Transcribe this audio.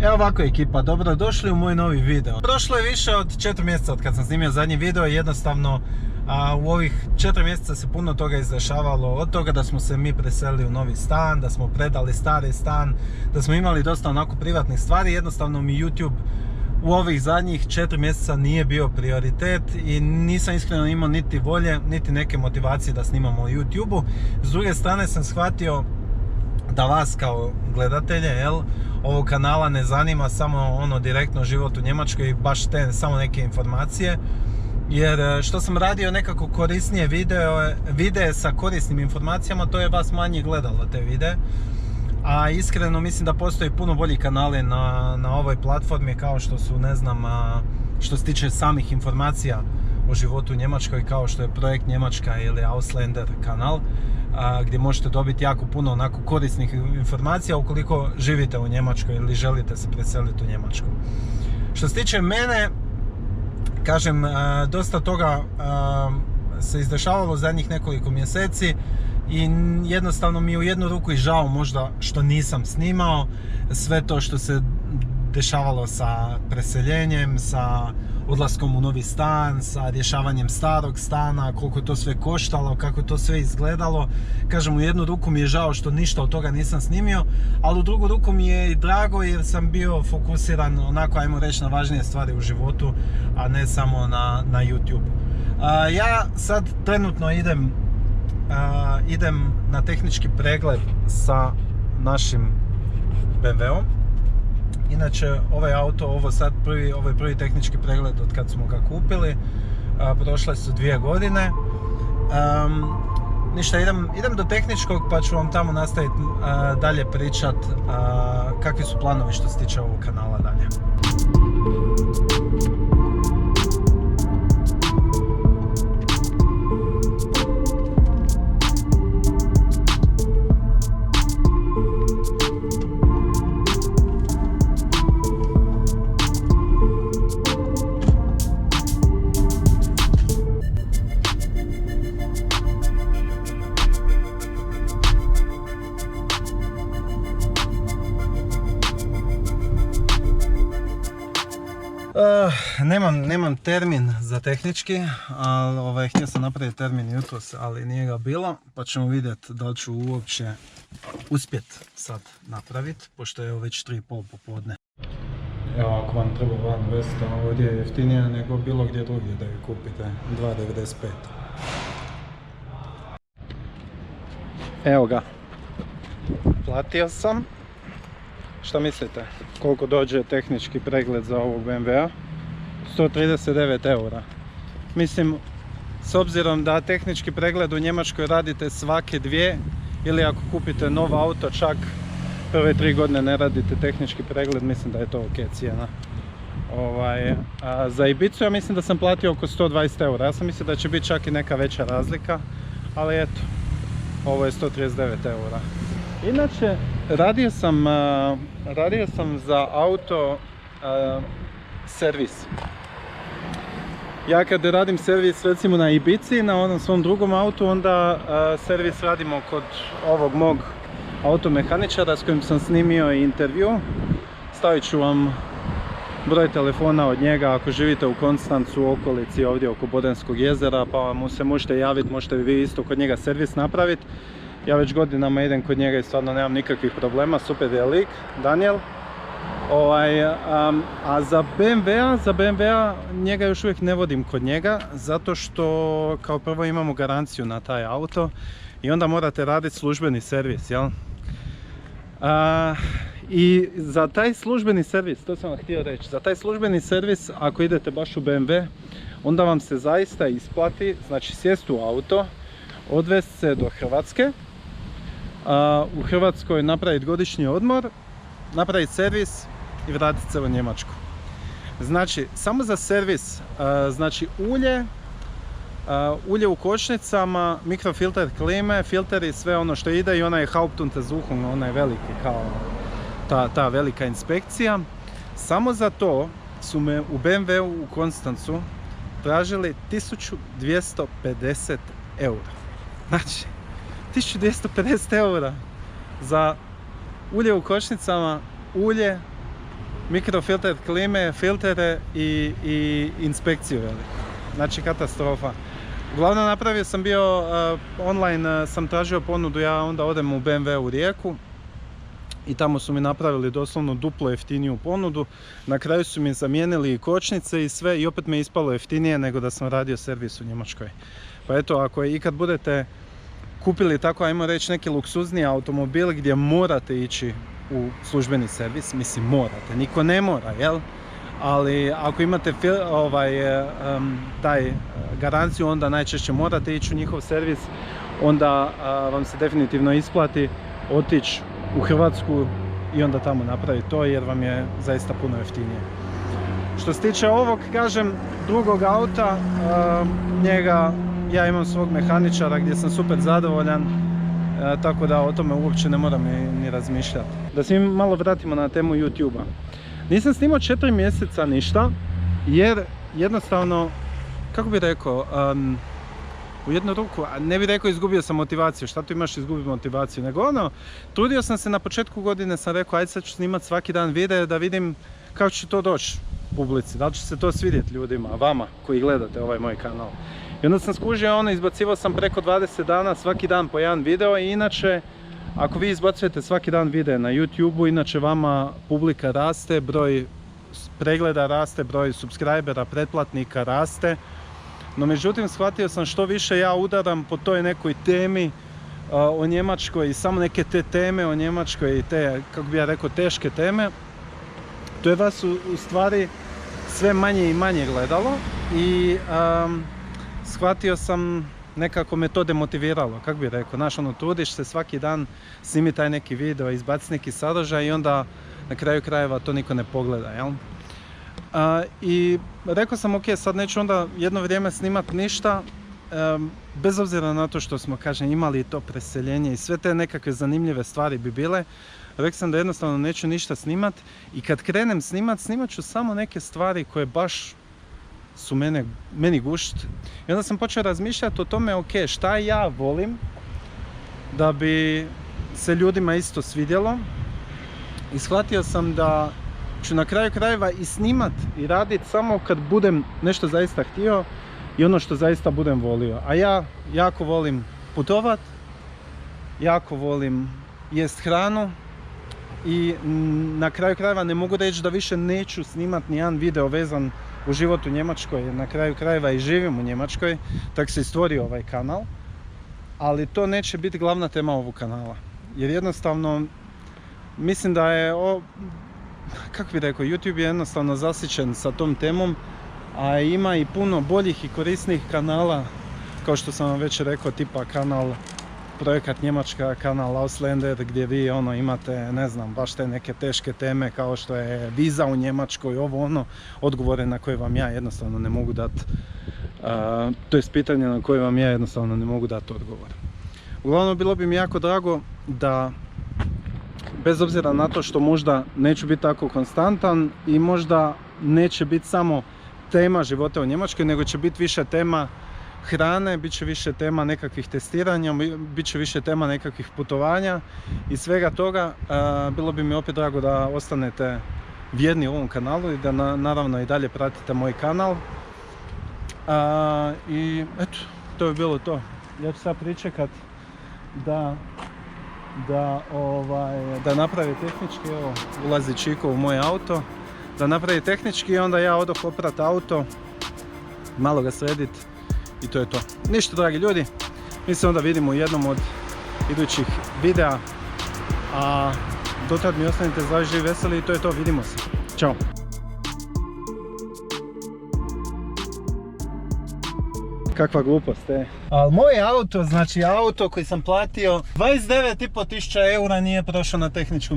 Evo ovako ekipa, dobrodošli u moj novi video. Prošlo je više od 4 mjeseca od kad sam snimio zadnji video i jednostavno u ovih 4 mjeseca se puno toga izdešavalo. Od toga da smo se mi preselili u novi stan, da smo predali stari stan, da smo imali dosta onako privatnih stvari. Jednostavno mi YouTube u ovih zadnjih 4 mjeseca nije bio prioritet i nisam iskreno imao niti volje, niti neke motivacije da snimamo u YouTube-u. S druge strane sam shvatio da vas kao gledatelje ovog kanala ne zanima samo ono direktno život u Njemačkoj i baš te samo neke informacije, jer što sam radio nekako korisnije videe sa korisnim informacijama, to je vas manje gledalo te videe. A iskreno mislim da postoji puno bolji kanali na ovoj platformi, kao što su, ne znam, što se tiče samih informacija o životu u Njemačkoj, kao što je Projekt Njemačka ili Ausländer kanal, gdje možete dobiti jako puno onako korisnih informacija ukoliko živite u Njemačkoj ili želite se preseliti u Njemačku. Što se tiče mene, kažem, dosta toga se izdešavalo zadnjih nekoliko mjeseci i jednostavno mi je u jednu ruku i žao možda što nisam snimao sve to što se dešavalo sa preseljenjem, sa odlaskom u novi stan, sa rješavanjem starog stana, koliko to sve koštalo, kako to sve izgledalo. Kažem, u jednu ruku mi je žao što ništa od toga nisam snimio, ali u drugu ruku mi je i drago jer sam bio fokusiran onako, ajmo reći, na važnije stvari u životu, a ne samo na YouTube. Ja sad trenutno idem na tehnički pregled sa našim BMW-om. Inače, ovaj auto, ovo je prvi tehnički pregled od kad smo ga kupili. Prošle su 2 godine. Ništa, idem do tehničkog pa ću vam tamo nastaviti dalje pričat kakvi su planovi što se tiče ovog kanala dalje. Nemam termin za tehnički, ali htio sam napraviti termin jutros, ali nije ga bilo, pa ćemo vidjeti da li ću uopće uspjeti sad napraviti, pošto je već 3:30 popodne. Evo, ako vam treba van vesta, ovdje je jeftinija nego bilo gdje drugdje da ju kupite, 2,95. Evo ga, platio sam. Šta mislite, koliko dođe tehnički pregled za ovog BMW-a? 139 eura. Mislim, s obzirom da tehnički pregled u Njemačkoj radite svake 2, ili ako kupite novo auto čak prve 3 godine ne radite tehnički pregled, mislim da je to ok cijena. Za Ibizu ja mislim da sam platio oko 120 eura. Ja sam mislio da će biti čak i neka veća razlika, ali eto, ovo je 139 eura. Inače, radio sam za auto servis. Ja kad radim servis recimo na Ibizi, na onom svom drugom autu, onda servis radimo kod ovog mog automehaničara s kojim sam snimio intervju. Stavit ću vam broj telefona od njega ako živite u Konstancu, u okolici ovdje oko Bodenskog jezera, pa mu se možete javiti, možete vi isto kod njega servis napraviti. Ja već godinama idem kod njega i stvarno nemam nikakvih problema, super je lik, Daniel. A za BMW-a njega još uvijek ne vodim kod njega, zato što kao prvo imamo garanciju na taj auto i onda morate raditi službeni servis, jel? I za taj službeni servis, to sam vam htio reći, za taj službeni servis ako idete baš u BMW, onda vam se zaista isplati, znači sjesti u auto, odvesti se do Hrvatske, u Hrvatskoj napraviti godišnji odmor, napraviti servis i vratiti se u Njemačku. Znači, samo za servis, znači ulje u kočnicama, mikrofilter klime, filteri, sve ono što ide i onaj Hauptuntersuchung, onaj veliki kao ta velika inspekcija. Samo za to su me u BMW-u u Konstancu tražili 1250 eura. Znači, 1250 eura za ulje u kočnicama, ulje, mikrofilter klime, filtere i inspekciju veliku. Znači katastrofa. Uglavnom napravio sam bio online, sam tražio ponudu, ja onda odem u BMW u Rijeku i tamo su mi napravili doslovno duplo jeftiniju ponudu. Na kraju su mi zamijenili i kočnice i sve i opet me ispalo jeftinije nego da sam radio servis u Njemačkoj. Pa eto, ako ikad budete kupili tako, ajmo reći, neki luksuzni automobil gdje morate ići u službeni servis, mislim morate, niko ne mora, jel? Ali ako imate taj garanciju, onda najčešće morate ići u njihov servis, onda vam se definitivno isplati otići u Hrvatsku i onda tamo napraviti to, jer vam je zaista puno jeftinije. Što se tiče ovog, kažem, drugog auta, njega ja imam svog mehaničara gdje sam super zadovoljan, tako da o tome uopće ne moram ni razmišljati. Da se mi malo vratimo na temu YouTube-a. Nisam snimao 4 mjeseca ništa, jer jednostavno, kako bi rekao, u jednu ruku, ne bih rekao izgubio sam motivaciju, šta tu imaš izgubiti motivaciju, nego ono, trudio sam se na početku godine, sam rekao ajde sad ću snimati svaki dan videe da vidim kako će to doći publici, da li će se to svidjeti ljudima, vama koji gledate ovaj moj kanal. I onda sam skužio izbacivao sam preko 20 dana, svaki dan po jedan video i inače, ako vi izbacujete svaki dan video na YouTube-u, inače vama publika raste, broj pregleda raste, broj subscribera, pretplatnika raste. No međutim, shvatio sam što više ja udaram po toj nekoj temi o Njemačkoj i samo neke te teme o Njemačkoj i te, kako bi ja rekao, teške teme, to je vas u stvari sve manje i manje gledalo i shvatio sam, nekako me to demotiviralo, kako bi rekao, znaš, trudiš se svaki dan, snimi taj neki video, izbaci neki sadržaj i onda na kraju krajeva to niko ne pogleda, jel? I rekao sam, ok, sad neću onda jedno vrijeme snimat ništa, bez obzira na to što smo, kažem, imali to preseljenje i sve te nekakve zanimljive stvari bi bile, rekao sam da jednostavno neću ništa snimat i kad krenem snimat ću samo neke stvari koje baš su meni gušt. I onda sam počeo razmišljati o tome, ok, šta ja volim da bi se ljudima isto svidjelo i shvatio sam da ću na kraju krajeva i snimat i radit samo kad budem nešto zaista htio i ono što zaista budem volio. A ja jako volim putovat, jako volim jest hranu i na kraju krajeva ne mogu reći da više neću snimat ni jedan video vezan u život u Njemačkoj, jer na kraju krajeva i živim u Njemačkoj, tako se i stvorio ovaj kanal, ali to neće biti glavna tema ovog kanala, jer jednostavno mislim da je kako bi rekao, YouTube je jednostavno zasićen sa tom temom, a ima i puno boljih i korisnijih kanala, kao što sam vam već rekao, tipa kanal Projekat Njemačka, kanal Auslander, gdje vi imate, ne znam, baš te neke teške teme kao što je viza u Njemačkoj, odgovore na koje vam ja jednostavno ne mogu dati, to je pitanje na koje vam ja jednostavno ne mogu dati odgovor. Uglavnom, bilo bi mi jako drago da, bez obzira na to što možda neću biti tako konstantan i možda neće biti samo tema života u Njemačkoj, nego će biti više tema hrane, bit će više tema nekakvih testiranja, bit će više tema nekakvih putovanja i svega toga. Bilo bi mi opet drago da ostanete vjerni ovom kanalu i da naravno i dalje pratite moj kanal. I eto, to je bilo to. Ja ću sad pričekat da napravi tehnički, evo ulazi Čiko u moj auto, da napravi tehnički i onda ja odoh oprat auto, malo ga sredit i to je to. Ništa, dragi ljudi, mi se onda vidimo u jednom od idućih videa, a dotad mi ostanite zdravi, živi, veseli i to je to, vidimo se. Ćao! Kakva glupost, Ali moj auto, znači auto koji sam platio 29.500 eura nije prošao na tehničkom.